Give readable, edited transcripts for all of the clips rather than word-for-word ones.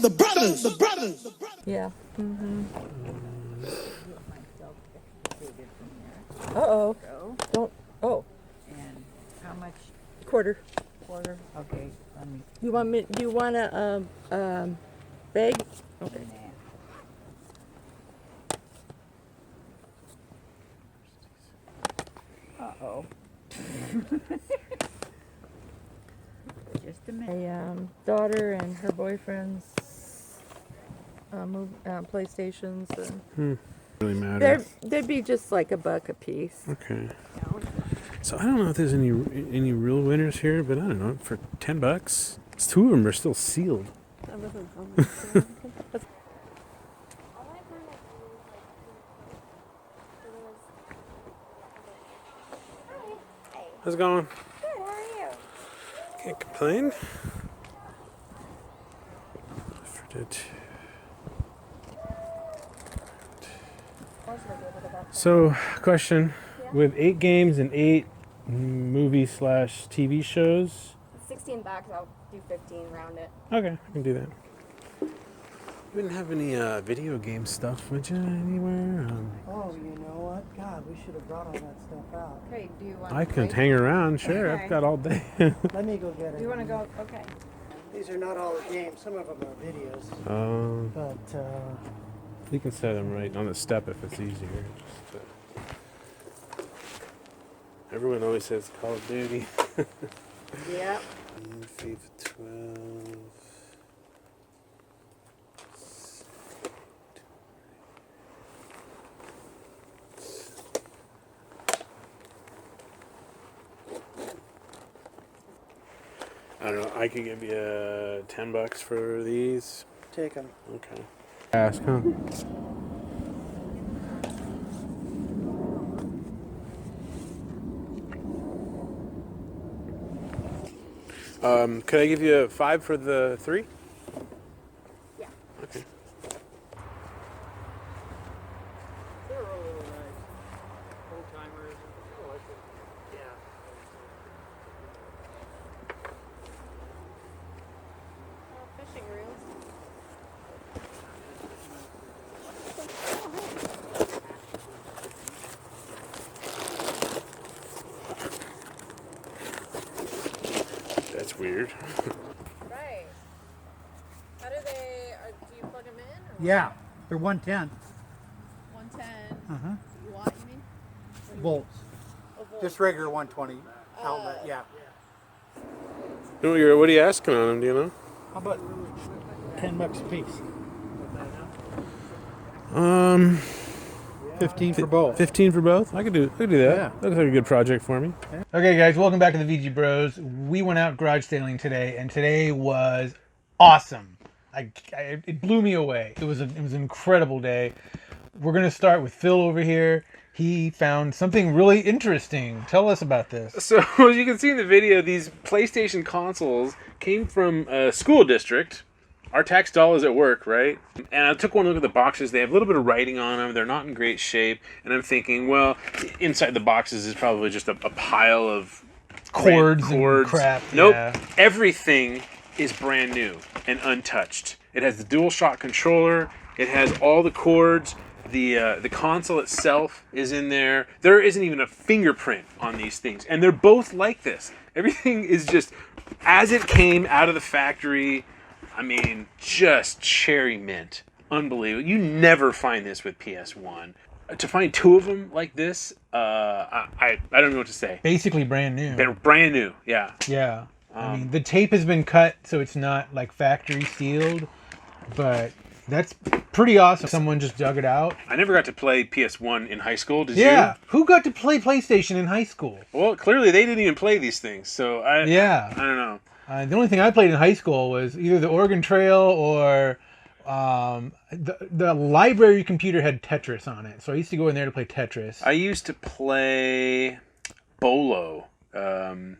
The brothers. Yeah. Uh-oh. Don't. Oh. And how much? Quarter. Quarter? Okay, let me. You want me? Do you want a bag? Okay. Uh-oh. Just a minute. A daughter and her boyfriend's PlayStations. And Really matter. they'd be just like $1 a piece. Okay. So I don't know if there's any real winners here, but I don't know. For $10, it's 2 of them are still sealed. How's it going? Good, how are you? Can't complain. So, question: with 8 games and 8 movie/TV shows. $16, I'll do 15, round it. Okay, I can do that. You wouldn't have any video game stuff, would you, anywhere? Oh, you know what? God, we should have brought all that stuff out. Okay, do you want I can hang around, sure. Okay. I've got all day. Let me go get it. Do you want to go? Okay. These are not all the games. Some of them are videos. But, You can set them right on the step if it's easier. Everyone always says Call of Duty. Yep. FIFA 12. I don't know. I could give you $10 for these. take them. Okay. Ask, huh? Could I give you a 5 for the 3? Yeah. Okay. They're really nice. Old timers. I like it. Yeah. Fishing reels. That's weird. Right. How do they, do you plug them in? Or Yeah, they're 110 110 watt, you mean? volts. Oh, volt. Just regular 120 outlet. Yeah. What are you asking on them? Do you know? How about $10 a piece? 15 for both. 15 for both? I could do that. Yeah. Looks like a good project for me. Okay, guys, welcome back to the VG Bros. We went out garage sailing today, and today was awesome. It blew me away. It was an incredible day. We're gonna start with Phil over here. He found something really interesting. Tell us about this. So, as you can see in the video, these PlayStation consoles came from a school district. Our tax dollars at work, right? And I took one look at the boxes. They have a little bit of writing on them. They're not in great shape. And I'm thinking, well, inside the boxes is probably just a pile of Cords and crap. Nope. Yeah. Everything is brand new and untouched. It has the DualShock controller. It has all the cords. The console itself is in there. There isn't even a fingerprint on these things. And they're both like this. Everything is just as it came out of the factory. I mean, just cherry mint. Unbelievable. You never find this with PS1. To find 2 of them like this, I don't know what to say. Basically brand new. They're brand new, yeah. Yeah. I mean, the tape has been cut, so it's not like factory sealed, but that's pretty awesome. Someone just dug it out. I never got to play PS1 in high school. Did you? Yeah. Who got to play PlayStation in high school? Well, clearly they didn't even play these things, so I don't know. The only thing I played in high school was either the Oregon Trail or the library computer had Tetris on it. So I used to go in there to play Tetris. I used to play Bolo.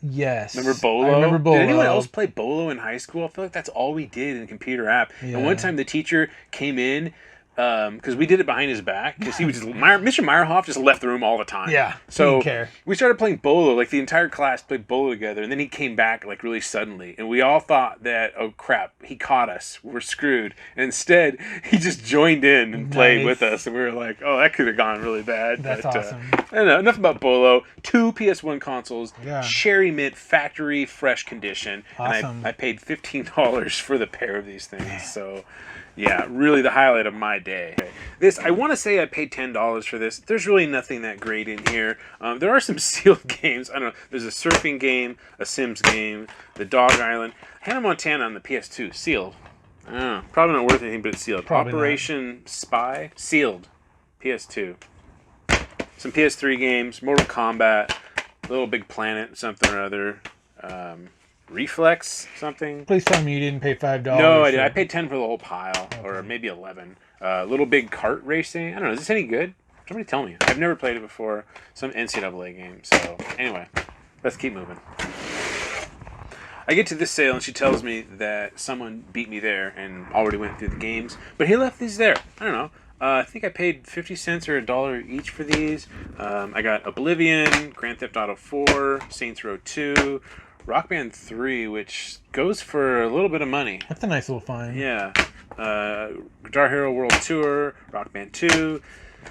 Yes. Remember Bolo? I remember Bolo. Did anyone else play Bolo in high school? I feel like that's all we did in the computer app. Yeah. And one time the teacher came in because we did it behind his back. Because he was just Mr. Meyerhoff just left the room all the time. Yeah, he so didn't care. we started playing bolo. Like the entire class played bolo together, and then he came back like really suddenly, and we all thought that, oh crap, he caught us. We're screwed. And instead, he just joined in and played with us, and we were like, oh, that could have gone really bad. That's awesome. I don't know. Enough about bolo. 2 PS1 consoles, Yeah. cherry mint, factory fresh condition, Awesome. and I paid $15 for the pair of these things. So. Yeah, really the highlight of my day. This, I want to say I paid $10 for this. There's really nothing that great in here. There are some sealed games. I don't know. There's a surfing game, a Sims game, the Dog Island. Hannah Montana on the PS2, sealed. I don't know. Probably not worth anything, but it's sealed. Probably Operation Spy, sealed. PS2. Some PS3 games, Mortal Kombat, Little Big Planet, something or other. Reflex something. Please tell me you didn't pay $5. No, I did. I paid 10 for the whole pile, or maybe 11. Little Big Kart Racing. I don't know. Is this any good? Somebody tell me. I've never played it before. Some NCAA game. So anyway, let's keep moving. I get to this sale and she tells me that someone beat me there and already went through the games, but he left these there. I don't know. I think I paid 50 cents or $1 each for these. I got Oblivion, Grand Theft Auto 4, Saints Row 2. Rock Band 3, which goes for a little bit of money. That's a nice little find. Yeah. Guitar Hero World Tour, Rock Band 2,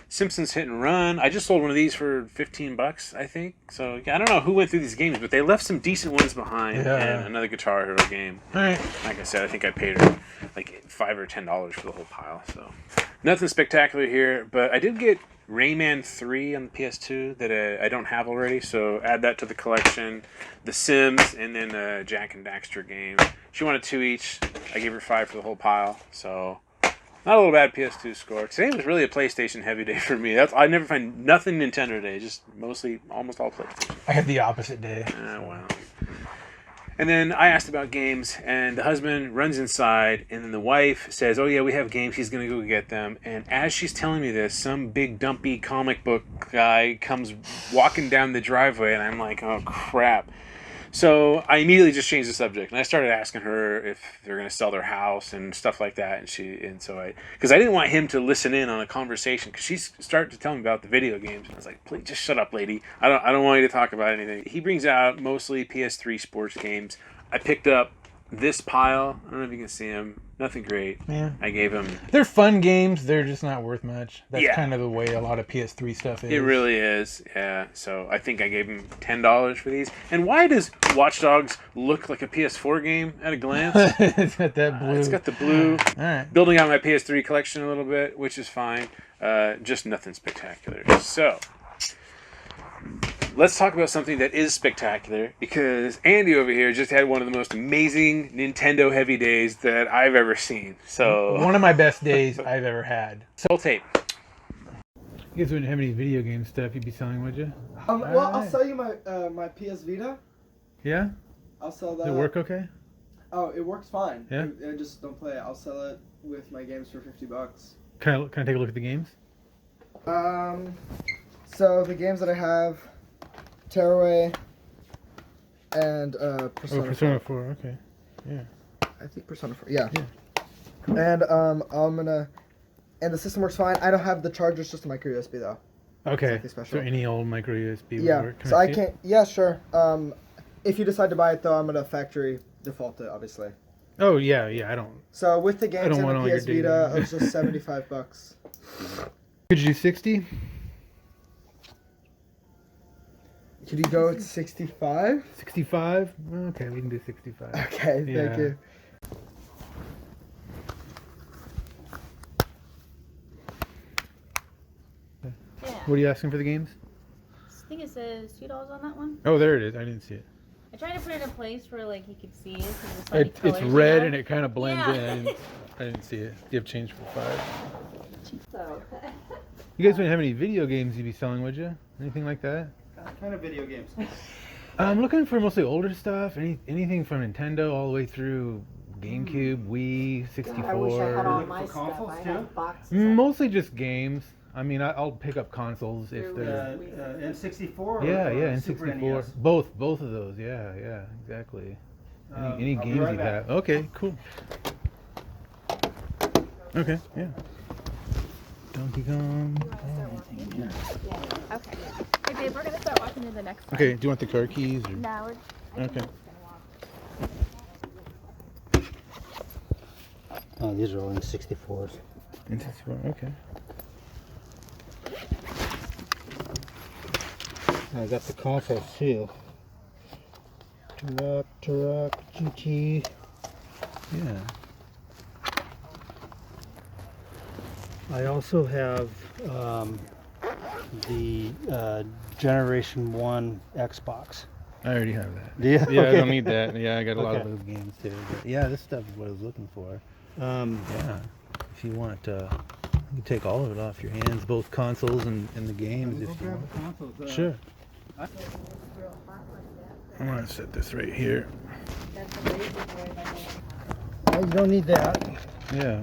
Simpsons Hit and Run. I just sold one of these for $15, I think. So yeah, I don't know who went through these games, but they left some decent ones behind. Yeah. And another Guitar Hero game. All right. Like I said, I think I paid her like $5 or $10 for the whole pile. So nothing spectacular here, but I did get Rayman 3 on the PS2 that I don't have already, so add that to the collection. The Sims, and then a Jack and Daxter game. She wanted 2 each. I gave her 5 for the whole pile, so not a little bad PS2 score. Today was really a PlayStation heavy day for me. I never find nothing Nintendo today, just mostly almost all PlayStation. I had the opposite day. Wow. And then I asked about games, and the husband runs inside, and then the wife says, oh yeah, we have games, he's going to go get them. And as she's telling me this, some big dumpy comic book guy comes walking down the driveway, and I'm like, oh crap. So I immediately just changed the subject, and I started asking her if they're going to sell their because I didn't want him to listen in on a conversation, because she started to tell me about the video games, and I was like, please just shut up, lady. I don't want you to talk about anything. He brings out mostly PS3 sports games. I picked up this pile. I don't know if you can see him. Nothing great. Yeah. I gave him. They're fun games. They're just not worth much. That's Yeah. kind of the way a lot of PS3 stuff is. It really is, yeah. So I think I gave him $10 for these. And why does Watch Dogs look like a PS4 game at a glance? It's got that blue. It's got the blue. All right. Building out my PS3 collection a little bit, which is fine. Just nothing spectacular. So let's talk about something that is spectacular, because Andy over here just had one of the most amazing Nintendo heavy days that I've ever seen. So One of my best days I've ever had. roll tape. You guys wouldn't have any video game stuff you'd be selling, would you? Well, I'll Alright. sell you my PS Vita. Yeah? I'll sell that. Does it work okay? Oh, it works fine. Yeah? I just don't play it. I'll sell it with my games for $50. Can I take a look at the games? So the games that I have, Tearaway, and Persona. Oh, Persona 4. Okay. Yeah. I think Persona 4. Yeah. And and the system works fine. I don't have the charger, it's just a micro USB though. Okay. Something special. So any old micro USB would Yeah. work. Can So I see it? can't. Yeah, sure. If you decide to buy it though, I'm gonna factory default it, obviously. Oh yeah. I don't. So with the games don't and want the all your PS data. Vita, it was just $75. Could you do 60? Could you go at 65? 65? Okay, we can do 65. Okay, Yeah. thank you. Yeah. What are you asking for the games? I think it says $2 on that one. Oh, there it is. I didn't see it. I tried to put it in a place where like you could see it. 'Cause it's funny It's colors, red you know? and it kind of blends Yeah. in. I didn't see it. Do you have change for 5? So, You guys wouldn't have any video games you'd be selling, would you? Anything like that? Kind of video games. I'm looking for mostly older stuff. Anything from Nintendo all the way through GameCube, Wii, 64. I wish I had all Looking my for stuff. consoles, I too? have boxes. Mostly just games. I mean, I'll pick up consoles if they're. N64 or Yeah, Super N64. NES? Both of those. Yeah, exactly. Any I'll be games right you back. have? Okay, cool. Okay, yeah. Donkey Kong. Okay. Hey babe, we're gonna start walking to the next one. Okay, do you want the car keys? Or? No, Okay. Oh, these are all in 64s. Okay. I got the consoles too. Turok, GT. Yeah. I also have the Generation 1 Xbox. I already have that. Yeah, Yeah, I okay. don't need that. Yeah, I got a lot of Okay. those games too. But yeah, this stuff is what I was looking for. Yeah. If you want, you can take all of it off your hands, both consoles and the games. If you want. Consoles. Sure. I'm gonna set this right here. You don't need that. Yeah.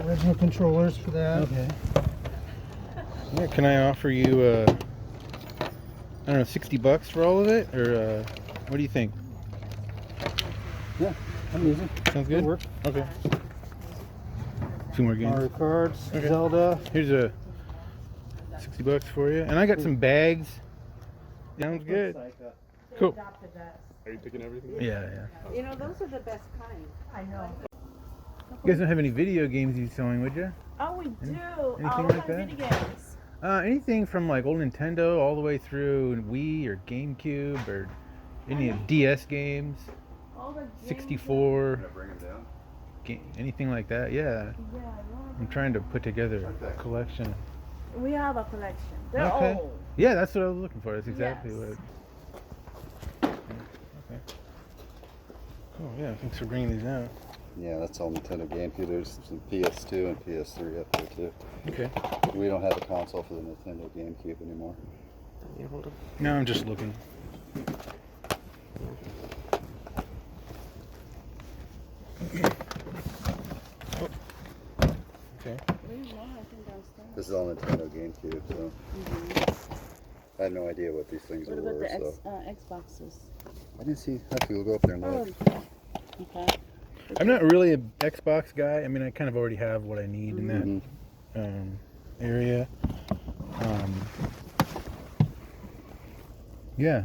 Original controllers for that. Okay. Yeah, can I offer you, I don't know, $60 for all of it, or what do you think? Yeah, I'm using. Sounds good. Work. Okay. Two more games. Mario Cards, Okay. Zelda. Here's a $60 for you, and I got some bags. Sounds good. Cool. Are you picking everything? Yeah, yeah. You know, those are the best kind. I know. You guys don't have any video games you're selling, would you? Oh, we do. Anything What like kind of that? video games? Anything from like old Nintendo all the way through Wii or GameCube or any DS games, All the games 64, Bring them down. anything like that. Yeah, I'm trying to put together a collection. We have a collection. They're Okay. old. Yeah, that's what I was looking for. That's exactly Yes. what. Okay. Cool. Yeah, thanks for bringing these out. Yeah, that's all Nintendo GameCube. There's some PS2 and PS3 up there too. Okay. We don't have a console for the Nintendo GameCube anymore. No, I'm just looking. Okay. This is all Nintendo GameCube, so I had no idea what these things What were. about the So Xboxes? I didn't see. I have to go up there and look. Okay. I'm not really an Xbox guy. I mean, I kind of already have what I need in that Mhm. area. Yeah.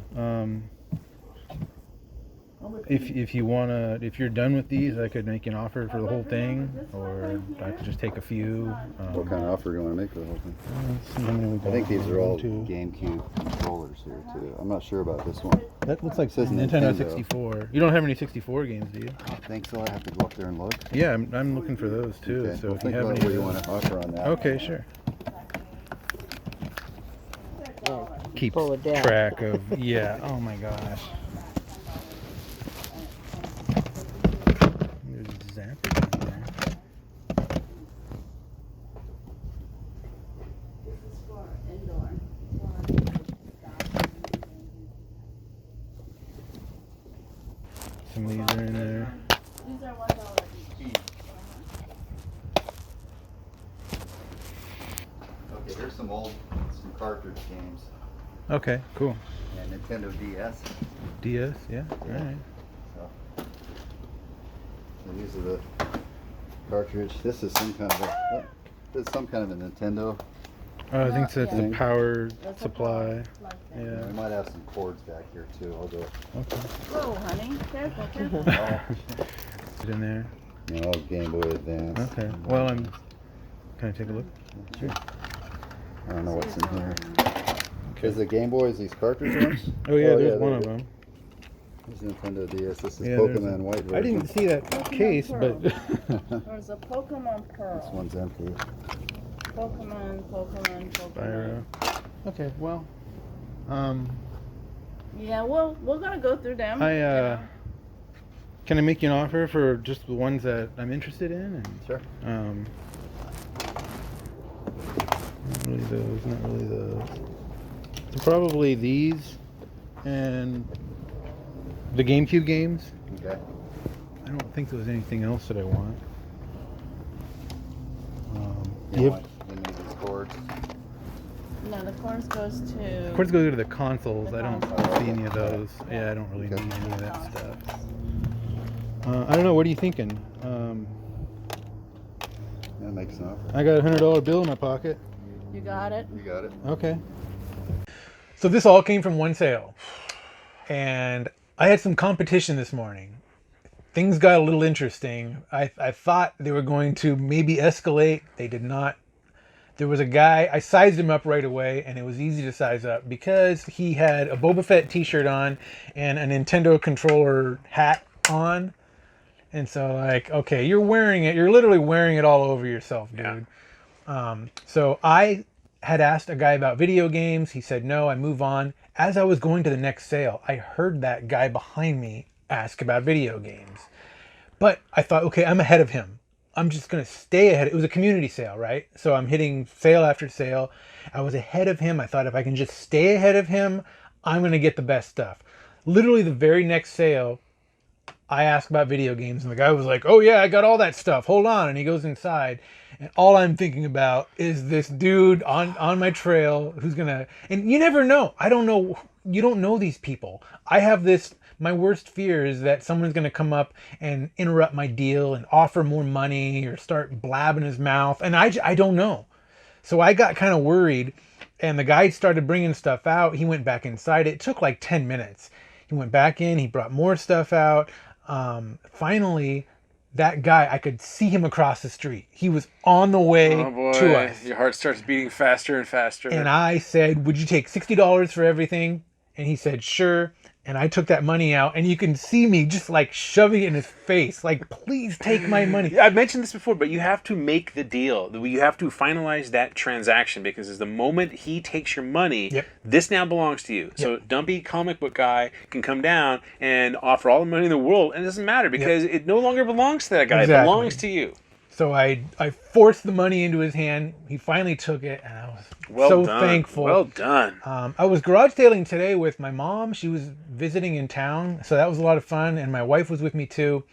If you wanna, if you're done with these, I could make an offer for the whole thing, or I could just take a few. What kind of offer do you want to make for the whole thing? Let's see how many we I think got. these are all One, two. GameCube controllers here too. I'm not sure about this one. That looks like Says Nintendo Nintendo. 64. You don't have any 64 games, do you? I think so. I have to go up there and look. Yeah, I'm looking for those too. Okay. So Well, if you think have about any, what you want to offer on that. okay, sure. Keeps Pull it down. track of yeah. Oh my gosh. There's Zapper in there. This is for indoor. Some of these are in there. These are $1 each. Okay, here's some cartridge games. Okay, cool. And Nintendo DS. DS, yeah. All right. So these are the cartridge. This is some kind of a. This is some kind of a Nintendo. I think so. That's Yeah. the power That's a supply. plug We Yeah. might have some cords back here too. I'll go. Okay. Whoa, honey. Careful, careful. Put it in there. No, Game Boy Advance. Okay. Well, can I take a look? Sure. I don't know what's in here. Is the Game Boys these cartridge ones? Oh yeah, there's yeah, one of there- them. This is Nintendo DS. This is Yeah, there's Pokemon White version. I didn't see that case, but There's a Pokemon Pearl. This one's empty. Pokemon. Spyro. Okay, well, Yeah, well, we're gonna go through them. can I make you an offer for just the ones that I'm interested in? And, Sure. Not really those. Not really those. So probably these and the GameCube games. Okay. I don't think there was anything else that I want. You Yep. want you need these cords. No, the cords goes to. Of course, go to the consoles. The I don't consoles. see any of those. Yeah, I don't really Okay. need any of that stuff. I don't know. What are you thinking? And makes an offer. I got a $100 bill in my pocket. You got it. You got it. Okay. So this all came from one sale. And I had some competition this morning. Things got a little interesting. I thought they were going to maybe escalate. They did not. There was a guy, I sized him up right away, and it was easy to size up because he had a Boba Fett t-shirt on and a Nintendo controller hat on. And so like, okay, you're wearing it. You're literally wearing it all over yourself, dude. Yeah. So I had asked a guy about video games. He said no, I move on. As I was going to the next sale, I heard that guy behind me ask about video games. But I thought, okay, I'm ahead of him. I'm just going to stay ahead. It was a community sale, right? So I'm hitting sale after sale. I was ahead of him. I thought if I can just stay ahead of him, I'm going to get the best stuff. Literally the very next sale, I asked about video games and the guy was like, oh yeah, I got all that stuff. Hold on. And he goes inside and all I'm thinking about is this dude on my trail who's going to, and you never know. I don't know. You don't know these people. I have this, my worst fear is that someone's going to come up and interrupt my deal and offer more money or start blabbing his mouth. And I don't know. So I got kind of worried and the guy started bringing stuff out. He went back inside. It took like 10 minutes. He went back in. He brought more stuff out. Finally, that guy, I could see him across the street. He was on the way to us. Your heart starts beating faster and faster. And I said, would you take $60 for everything? And he said, sure. And I took that money out and you can see me just like shoving it in his face. Like, please take my money. I've mentioned this before, but you have to make the deal. You have to finalize that transaction because the moment he takes your money, this now belongs to you. So dumpy comic book guy can come down and offer all the money in the world and it doesn't matter because it no longer belongs to that guy. It belongs to you. So I forced the money into his hand. He finally took it, and I was thankful. Well done. I was garage sailing today with my mom. She was visiting in town, so that was a lot of fun. And my wife was with me too.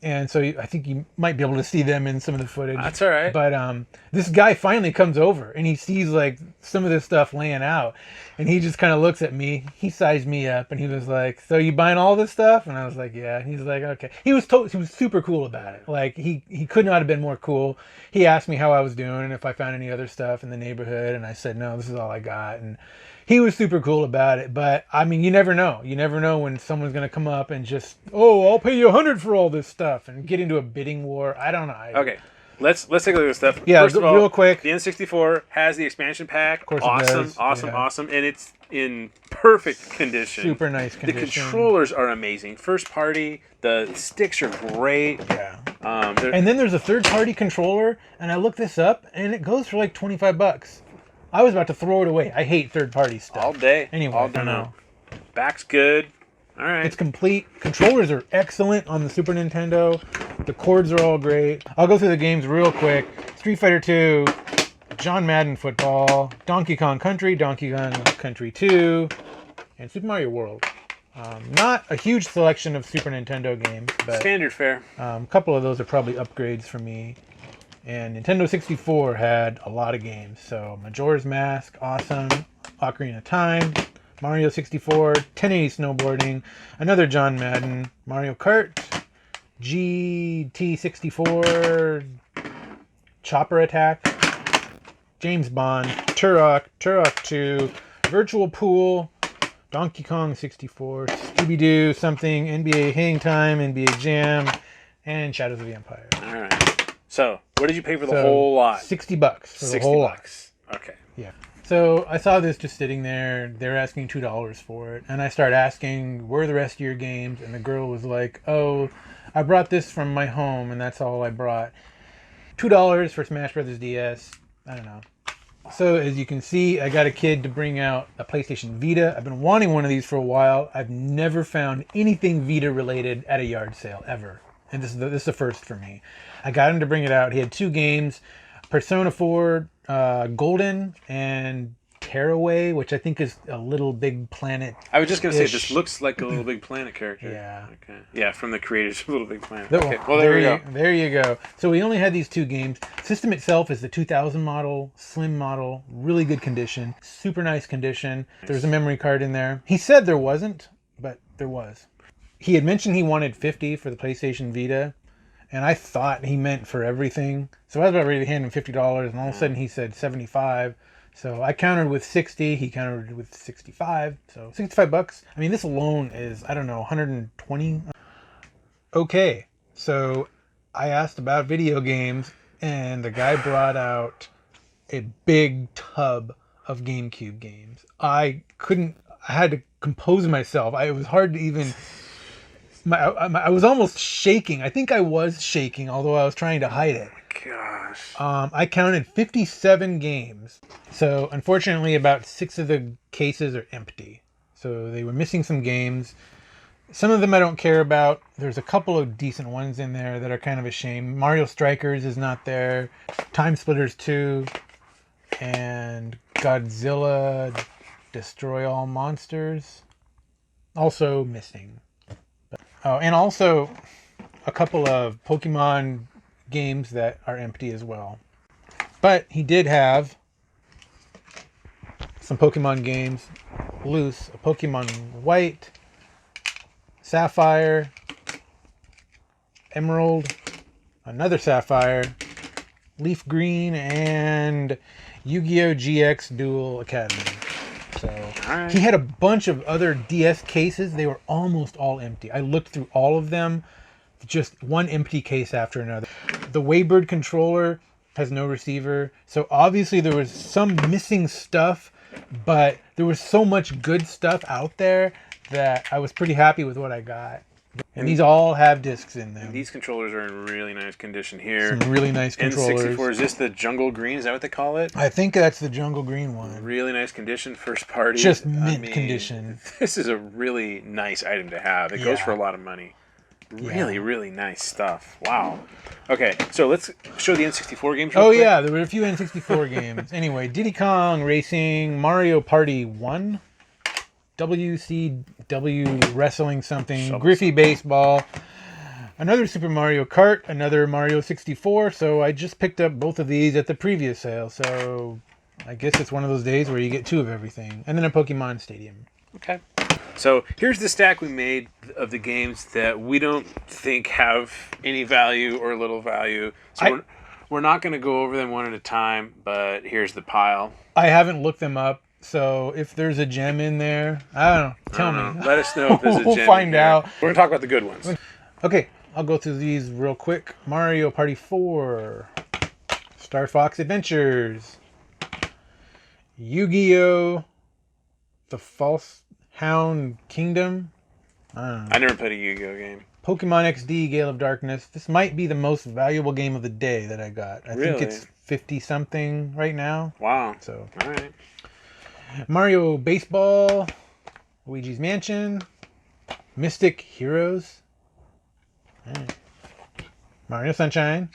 And so I think you might be able to see them in some of the footage. That's all right. But this guy finally comes over, and he sees like some of this stuff laying out. And he just kind of looks at me. He sized me up, and he was like, so you buying all this stuff? And I was like, yeah. And he's like, okay. He was super cool about it. Like, he could not have been more cool. He asked me how I was doing and if I found any other stuff in the neighborhood. And I said, no, this is all I got. And he was super cool about it. But, I mean, you never know. You never know when someone's going to come up and just, oh, I'll pay you $100 for all this stuff and get into a bidding war. I don't know. Okay. Let's take a look at this stuff. Yeah, First of all, real quick. The N64 has the expansion pack. Of course it does. Awesome. And it's in perfect condition. Super nice condition. The controllers are amazing. First party. The sticks are great. Yeah. And then there's a third-party controller, and I looked this up, and it goes for like $25. I was about to throw it away. I hate third-party stuff. All day. Anyway, all day. No. Back's good. All right. It's complete. Controllers are excellent on the Super Nintendo. The cords are all great. I'll go through the games real quick. Street Fighter 2, John Madden Football, Donkey Kong Country, Donkey Kong Country 2, and Super Mario World. Not a huge selection of Super Nintendo games, but standard fare. A couple of those are probably upgrades for me. And Nintendo 64 had a lot of games. So Majora's Mask, awesome. Ocarina of Time, Mario 64, 1080 snowboarding, another John Madden, Mario Kart, GT64, Chopper Attack, James Bond, Turok 2, Virtual Pool, Donkey Kong 64, Scooby-Doo, something, NBA Hang Time, NBA Jam, and Shadows of the Empire. All right. So, what did you pay for the whole lot? $60 for the whole lot. Okay. Yeah. So I saw this just sitting there. They're asking $2 for it. And I started asking, where are the rest of your games? And the girl was like, oh, I brought this from my home, and that's all I brought. $2 for Smash Brothers DS. I don't know. So as you can see, I got a kid to bring out a PlayStation Vita. I've been wanting one of these for a while. I've never found anything Vita related at a yard sale, ever. And this is the first for me. I got him to bring it out. He had two games, Persona 4 Golden and Tearaway, which I think is a Little Big Planet. I was just going to say, this looks like a Little Big Planet character. Yeah. Okay. Yeah, from the creators of Little Big Planet. Okay. Well, there you go. There you go. So we only had these two games. System itself is the 2000 model, slim model, really good condition, super nice condition. There's a memory card in there. He said there wasn't, but there was. He had mentioned he wanted $50 for the PlayStation Vita. And I thought he meant for everything. So I was about ready to hand him $50, and all of a sudden he said 75. So I countered with 60. He countered with 65. So $65. I mean, this alone is, I don't know, 120. Okay. So I asked about video games, and the guy brought out a big tub of GameCube games. I had to compose myself. It was hard to even... I was almost shaking. I think I was shaking, although I was trying to hide it. Gosh. I counted 57 games. So unfortunately, about 6 of the cases are empty. So they were missing some games. Some of them I don't care about. There's a couple of decent ones in there that are kind of a shame. Mario Strikers is not there. Time Splitters 2. And Godzilla Destroy All Monsters. Also missing. Oh, and also a couple of Pokemon games that are empty as well. But he did have some Pokemon games loose. A Pokemon White, Sapphire, Emerald, another Sapphire, Leaf Green, and Yu-Gi-Oh! GX Duel Academy. So he had a bunch of other DS cases. They were almost all empty. I looked through all of them, just one empty case after another. The Waybird controller has no receiver. So obviously there was some missing stuff, but there was so much good stuff out there that I was pretty happy with what I got. And these all have discs in them. These controllers are in really nice condition here. Some really nice controllers. N64, is this the Jungle Green? Is that what they call it? I think that's the Jungle Green one. Really nice condition, first party. Just mint condition. This is a really nice item to have. It goes for a lot of money. Really, really nice stuff. Wow. Okay, so let's show the N64 games real quick. Yeah, there were a few N64 games. Anyway, Diddy Kong Racing, Mario Party 1, WCW Wrestling something, Griffey Baseball, another Super Mario Kart, another Mario 64. So I just picked up both of these at the previous sale. So I guess it's one of those days where you get 2 of everything. And then a Pokemon Stadium. Okay. So here's the stack we made of the games that we don't think have any value or little value. So we're not going to go over them one at a time, but here's the pile. I haven't looked them up. So if there's a gem in there, I don't know. Tell me. Let us know if there's a gem We'll find out. We're going to talk about the good ones. Okay, I'll go through these real quick. Mario Party 4, Star Fox Adventures, Yu-Gi-Oh! The False Hound Kingdom. I never played a Yu-Gi-Oh! Game. Pokemon XD Gale of Darkness. This might be the most valuable game of the day that I got. I think it's 50-something right now. Wow. So, all right. Mario Baseball, Luigi's Mansion, Mystic Heroes, Mario Sunshine,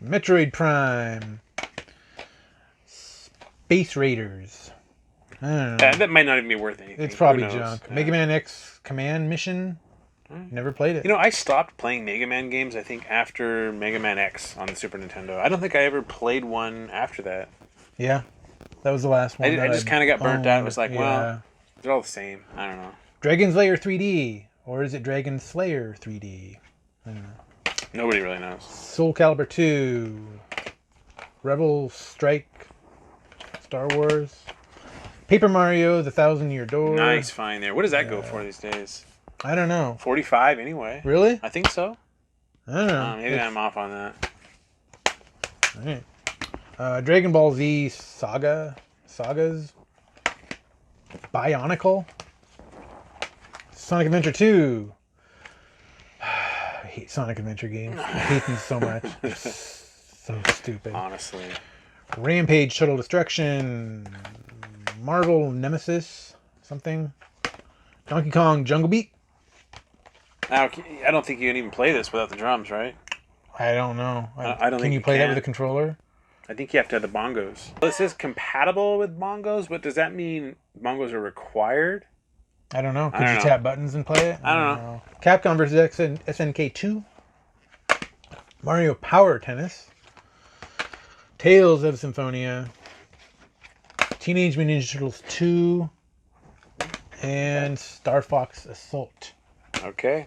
Metroid Prime, Space Raiders. I don't know. That might not even be worth anything. It's probably junk. Yeah. Mega Man X Command Mission. Never played it. You know, I stopped playing Mega Man games, I think, after Mega Man X on the Super Nintendo. I don't think I ever played one after that. Yeah. That was the last one. I just kind of got burnt out. It was like, well, they're all the same. I don't know. Dragon Slayer 3D. Or is it Dragon Slayer 3D? I don't know. Nobody really knows. Soul Calibur 2. Rebel Strike. Star Wars. Paper Mario, The Thousand Year Door. Nice find there. What does that go for these days? I don't know. 45 anyway. Really? I think so. I don't know. Maybe I'm off on that. All right. Dragon Ball Z Sagas, Bionicle, Sonic Adventure 2. I hate Sonic Adventure games. I hate them so much. They're so stupid. Honestly. Rampage Shuttle Destruction, Marvel Nemesis, something. Donkey Kong Jungle Beat. Now, I don't think you can even play this without the drums, right? I don't know. I don't think Can you play that with a controller? I think you have to have the bongos. Well, it says compatible with bongos, but does that mean bongos are required? I don't know. Could you tap buttons and play it? I don't know. Capcom vs. SNK 2. Mario Power Tennis. Tales of Symphonia. Teenage Mutant Ninja Turtles 2. And Star Fox Assault. Okay.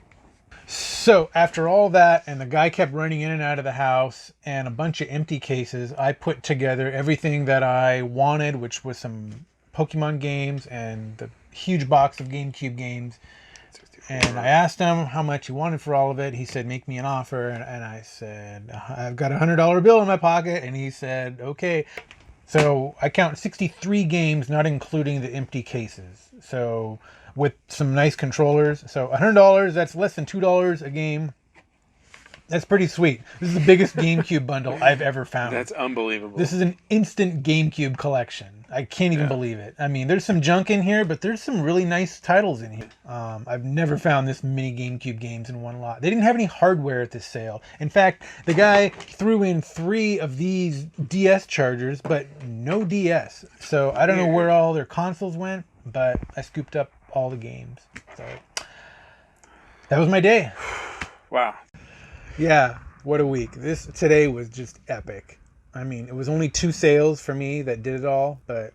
So after all that, and the guy kept running in and out of the house, and a bunch of empty cases, I put together everything that I wanted, which was some Pokemon games and the huge box of GameCube games. And I asked him how much he wanted for all of it. He said, make me an offer. And I said, I've got a $100 bill in my pocket. And he said, okay. So I count 63 games, not including the empty cases. So with some nice controllers. So $100, that's less than $2 a game. That's pretty sweet. This is the biggest GameCube bundle I've ever found. That's unbelievable. This is an instant GameCube collection. I can't even believe it. I mean, there's some junk in here, but there's some really nice titles in here. I've never found this many GameCube games in one lot. They didn't have any hardware at this sale. In fact, the guy threw in 3 of these DS chargers, but no DS. So I don't know where all their consoles went, but I scooped up all the games. So that was my day. Wow. Yeah, what a week. Today was just epic. I mean, it was only 2 sales for me that did it all, but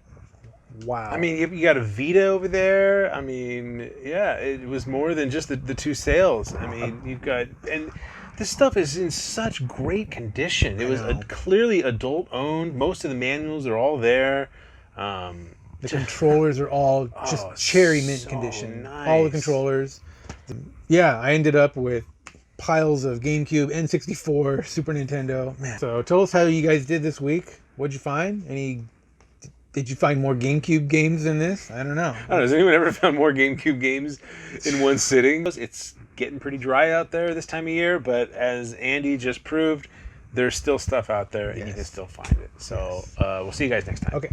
wow. I mean, you got a Vita over there. I mean, yeah, it was more than just the 2 sales. I mean, you've got, and this stuff is in such great condition. It was clearly adult owned. Most of the manuals are all there. The controllers are all just cherry mint condition. Nice. All the controllers. Yeah, I ended up with piles of GameCube, N64, Super Nintendo. Man. So tell us how you guys did this week. What'd you find? Did you find more GameCube games than this? I don't know. I don't know. Has anyone ever found more GameCube games in one sitting? It's getting pretty dry out there this time of year, but as Andy just proved, there's still stuff out there and you can still find it. So we'll see you guys next time. Okay.